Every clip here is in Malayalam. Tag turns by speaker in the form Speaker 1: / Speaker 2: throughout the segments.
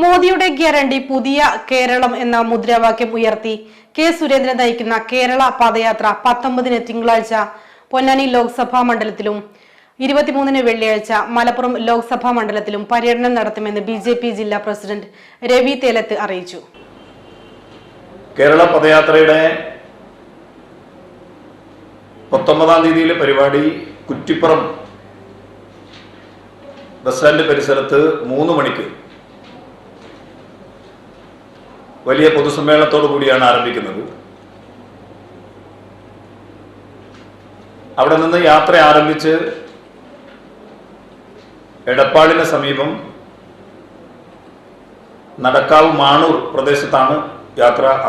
Speaker 1: മോദിയുടെ ഗ്യാരണ്ടി പുതിയ കേരളം എന്ന മുദ്രാവാക്യം ഉയർത്തി കെ സുരേന്ദ്രൻ നയിക്കുന്ന കേരള പദയാത്ര 19-ന് തിങ്കളാഴ്ച പൊന്നാനി ലോക്സഭാ മണ്ഡലത്തിലും 23-ന് വെള്ളിയാഴ്ച മലപ്പുറം ലോക്സഭാ മണ്ഡലത്തിലും പര്യടനം നടത്തുമെന്ന് ബിജെപി ജില്ലാ പ്രസിഡന്റ് രവി തേലത്ത് അറിയിച്ചു.
Speaker 2: കേരള പദയാത്രയുടെ 19-ാം തീയതിയിലെ പരിപാടി കുറ്റിപ്പുറം ബസ് സ്റ്റാൻഡ് പരിസരത്ത് 3 മണിക്ക് വലിയ പൊതുസമ്മേളനത്തോടു കൂടിയാണ് ആരംഭിക്കുന്നത്. അവിടെ നിന്ന് യാത്ര ആരംഭിച്ച് എടപ്പാളിന് സമീപം നടക്കാവ് മാണൂർ പ്രദേശത്താണ്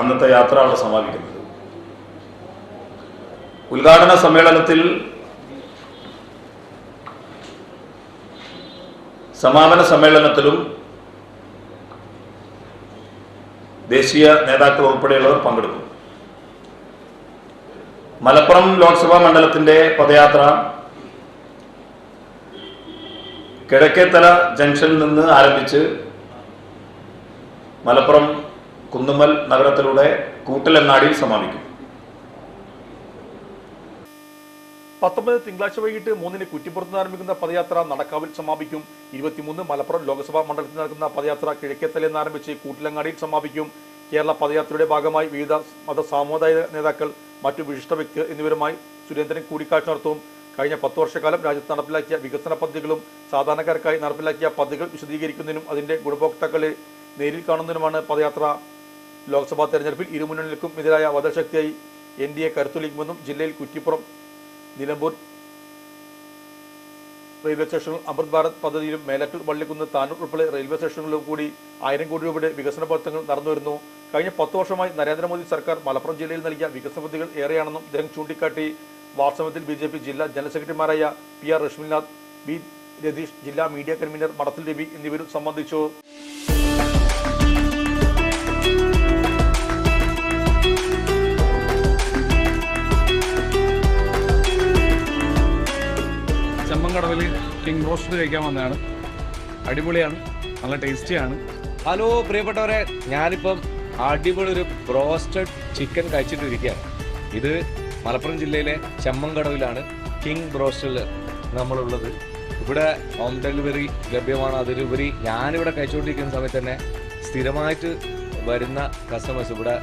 Speaker 2: അന്നത്തെ യാത്ര അവിടെ സമാപിക്കുന്നത്. ഉദ്ഘാടന സമ്മേളനത്തിൽ സമാപന സമ്മേളനത്തിലും ദേശീയ നേതാക്കൾ ഉൾപ്പെടെയുള്ളവർ പങ്കെടുക്കും. മലപ്പുറം ലോക്സഭാ മണ്ഡലത്തിന്റെ പദയാത്ര കിഴക്കേത്തല ജംഗ്ഷനിൽ നിന്ന് ആരംഭിച്ച് മലപ്പുറം കുന്നുമ്മൽ നഗരത്തിലൂടെ കൂട്ടലങ്ങാടിയിൽ സമാപിക്കും.
Speaker 3: 19 തിങ്കളാഴ്ച വൈകിട്ട് 3-ന് കുറ്റിപ്പുറത്ത് ആരംഭിക്കുന്ന പദയാത്ര നടക്കാവിൽ സമാപിക്കും. 23 മലപ്പുറം ലോക്സഭാ മണ്ഡലത്തിൽ നടക്കുന്ന പദയാത്ര കിഴക്കേത്തലയിൽ നിന്ന് ആരംഭിച്ച് കൂട്ടിലങ്ങാടിയിൽ സമാപിക്കും. കേരള പദയാത്രയുടെ ഭാഗമായി വിവിധ മത സാമുദായിക നേതാക്കൾ, മറ്റു വിശിഷ്ട വ്യക്തികൾ എന്നിവരുമായി സുരേന്ദ്രൻ കൂടിക്കാഴ്ച നടത്തും. കഴിഞ്ഞ 10 വർഷക്കാലം രാജ്യത്ത് നടപ്പിലാക്കിയ വികസന പദ്ധതികളും സാധാരണക്കാർക്കായി നടപ്പിലാക്കിയ പദ്ധതികൾ വിശദീകരിക്കുന്നതിനും അതിന്റെ ഗുണഭോക്താക്കളെ നേരിൽ കാണുന്നതിനുമാണ് പദയാത്ര. ലോക്സഭാ തെരഞ്ഞെടുപ്പിൽ ഇരുമുന്നണികൾക്കും എതിരായ വധശക്തിയായി NDA കരുത്തൊലിക്കുമെന്നും ജില്ലയിൽ കുറ്റിപ്പുറം, നിലമ്പൂർ റെയിൽവേ സ്റ്റേഷനുകൾ, അമൃത് ഭാരത് പദ്ധതിയിലും മേലാറ്റൂർ, വള്ളിക്കുന്ന്, താനൂർ ഉൾപ്പെടെ റെയിൽവേ സ്റ്റേഷനുകളിലും കൂടി 1000 കോടി രൂപയുടെ വികസന പ്രവർത്തനങ്ങൾ നടന്നുവരുന്നു. കഴിഞ്ഞ 10 വർഷമായി നരേന്ദ്രമോദി സർക്കാർ മലപ്പുറം ജില്ലയിൽ നൽകിയ വികസന പദ്ധതികൾ ഏറെയാണെന്നും അദ്ദേഹം ചൂണ്ടിക്കാട്ടി. വാർത്താസമ്മേളനത്തിൽ BJP ജില്ലാ ജനറൽ സെക്രട്ടറിമാരായ PR രശ്മിനാഥ്, B രതീഷ്, ജില്ലാ മീഡിയ കൺവീനർ മടത്തിൽ രവി എന്നിവരും സംബന്ധിച്ചു.
Speaker 4: ചെമ്മങ്കടവിൽ കിങ് റോസ്റ്റ് കഴിക്കാൻ വന്നതാണ്. അടിപൊളിയാണ്, നല്ല ടേസ്റ്റിയാണ്.
Speaker 5: ഹലോ പ്രിയപ്പെട്ടവരെ, ഞാനിപ്പം അടിപൊളി ഒരു ബ്രോസ്റ്റഡ് ചിക്കൻ കഴിച്ചിട്ടിരിക്കുകയാണ്. ഇത് മലപ്പുറം ജില്ലയിലെ ചെമ്മങ്കടവിലാണ് കിങ് ബ്രോസ്റ്റഡിൽ നമ്മളുള്ളത്. ഇവിടെ ഹോം ഡെലിവറി ലഭ്യമാണ്. അതിലുപരി ഞാനിവിടെ കഴിച്ചുകൊണ്ടിരിക്കുന്ന സമയത്ത് തന്നെ സ്ഥിരമായിട്ട് വരുന്ന കസ്റ്റമേഴ്സ് ഇവിടെ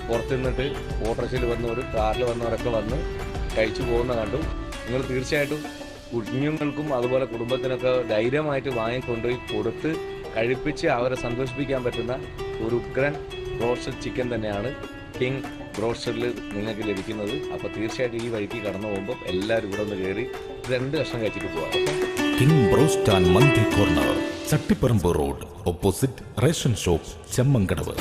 Speaker 5: പുറത്തു നിന്നിട്ട് ഓട്ടോറിക്ഷയിൽ വന്നവരും കാറിൽ വന്നവരൊക്കെ വന്ന് കഴിച്ചു പോകുന്ന കണ്ടു. നിങ്ങൾ തീർച്ചയായിട്ടും കുഞ്ഞുങ്ങൾക്കും അതുപോലെ കുടുംബത്തിനൊക്കെ ധൈര്യമായിട്ട് വാങ്ങിക്കൊണ്ടുപോയി കൊടുത്ത് കഴിപ്പിച്ച് അവരെ സന്തോഷിപ്പിക്കാൻ പറ്റുന്ന ഒരു ഉഗ്രൻ ബ്രോസ്റ്റഡ് ചിക്കൻ തന്നെയാണ് കിങ് ബ്രോസ്റ്റഡിൽ നിങ്ങൾക്ക് ലഭിക്കുന്നത്. അപ്പോൾ തീർച്ചയായിട്ടും ഈ വഴിക്ക് കടന്നു പോകുമ്പോൾ എല്ലാവരും ഇവിടെ ഒന്ന് കയറി 2 കഷ്ണം കഴിച്ചിട്ട് പോകാം.
Speaker 6: King broast and mandi corner, Chattiparamba road, opposite ration shop, Chemmankadavu.